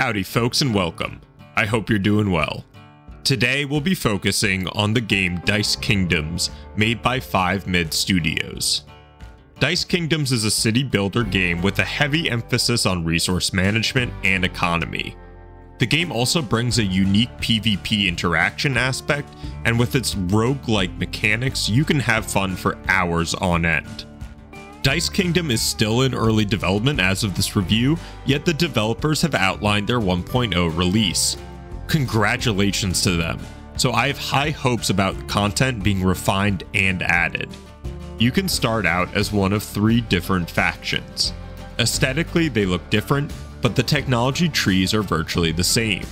Howdy folks and welcome. I hope you're doing well. Today we'll be focusing on the game Dice Kingdoms, made by 5mid Studios. Dice Kingdoms is a city builder game with a heavy emphasis on resource management and economy. The game also brings a unique PvP interaction aspect, and with its roguelike mechanics, you can have fun for hours on end. Dice Kingdom is still in early development as of this review, yet the developers have outlined their 1.0 release. Congratulations to them. So I have high hopes about the content being refined and added. You can start out as one of 3 different factions. Aesthetically, they look different, but the technology trees are virtually the same.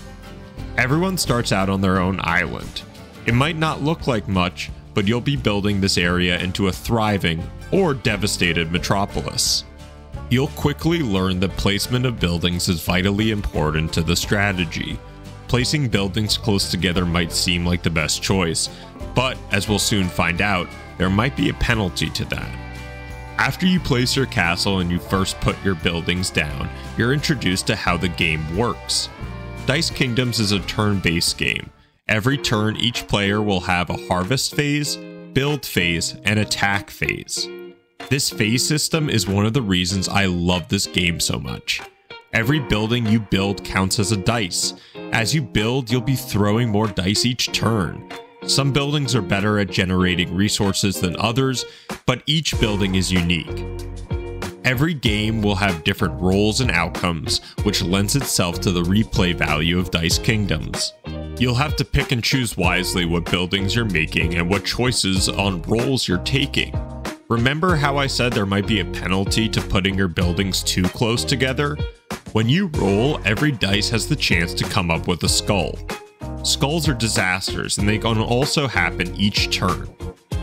Everyone starts out on their own island. It might not look like much, but you'll be building this area into a thriving or devastated metropolis. You'll quickly learn that placement of buildings is vitally important to the strategy. Placing buildings close together might seem like the best choice, but as we'll soon find out, there might be a penalty to that. After you place your castle and you first put your buildings down, you're introduced to how the game works. Dice Kingdoms is a turn-based game. Every turn, each player will have a harvest phase, build phase, and attack phase. This phase system is one of the reasons I love this game so much. Every building you build counts as a dice. As you build, you'll be throwing more dice each turn. Some buildings are better at generating resources than others, but each building is unique. Every game will have different roles and outcomes, which lends itself to the replay value of Dice Kingdoms. You'll have to pick and choose wisely what buildings you're making and what choices on roles you're taking. Remember how I said there might be a penalty to putting your buildings too close together? When you roll, every dice has the chance to come up with a skull. Skulls are disasters, and they can also happen each turn.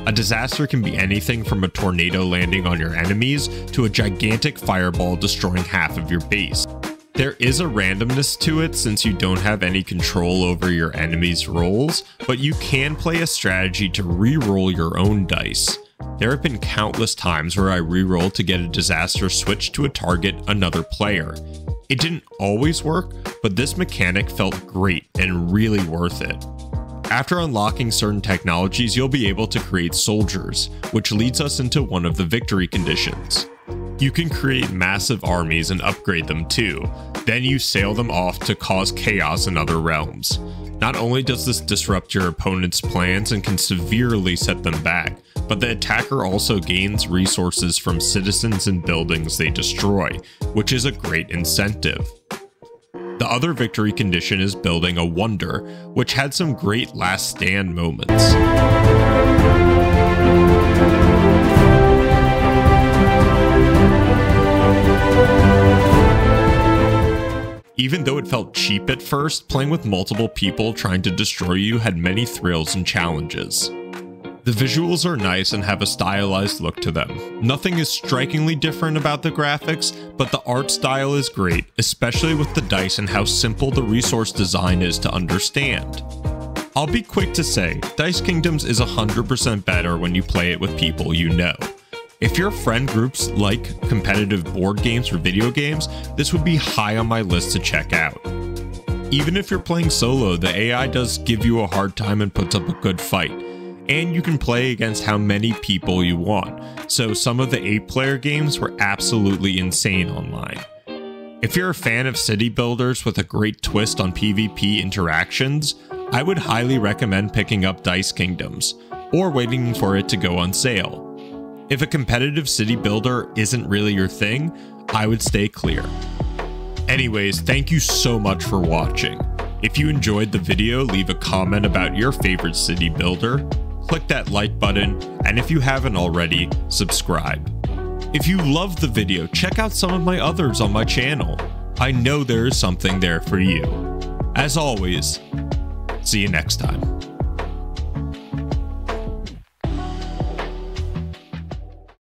A disaster can be anything from a tornado landing on your enemies to a gigantic fireball destroying half of your base. There is a randomness to it since you don't have any control over your enemies' rolls, but you can play a strategy to re-roll your own dice. There have been countless times where I re-rolled to get a disaster switched to a target another player. It didn't always work, but this mechanic felt great and really worth it. After unlocking certain technologies, you'll be able to create soldiers, which leads us into one of the victory conditions. You can create massive armies and upgrade them too, then you sail them off to cause chaos in other realms. Not only does this disrupt your opponent's plans and can severely set them back, but the attacker also gains resources from citizens and buildings they destroy, which is a great incentive. The other victory condition is building a wonder, which had some great last stand moments. Even though it felt cheap at first, playing with multiple people trying to destroy you had many thrills and challenges. The visuals are nice and have a stylized look to them. Nothing is strikingly different about the graphics, but the art style is great, especially with the dice and how simple the resource design is to understand. I'll be quick to say, Dice Kingdoms is 100% better when you play it with people you know. If your friend groups like competitive board games or video games, this would be high on my list to check out. Even if you're playing solo, the AI does give you a hard time and puts up a good fight. And you can play against how many people you want, so some of the 8-player games were absolutely insane online. If you're a fan of city builders with a great twist on PvP interactions, I would highly recommend picking up Dice Kingdoms, or waiting for it to go on sale. If a competitive city builder isn't really your thing, I would stay clear. Anyways, thank you so much for watching. If you enjoyed the video, leave a comment about your favorite city builder, click that like button, and if you haven't already, subscribe. If you loved the video, check out some of my others on my channel. I know there is something there for you. As always, see you next time.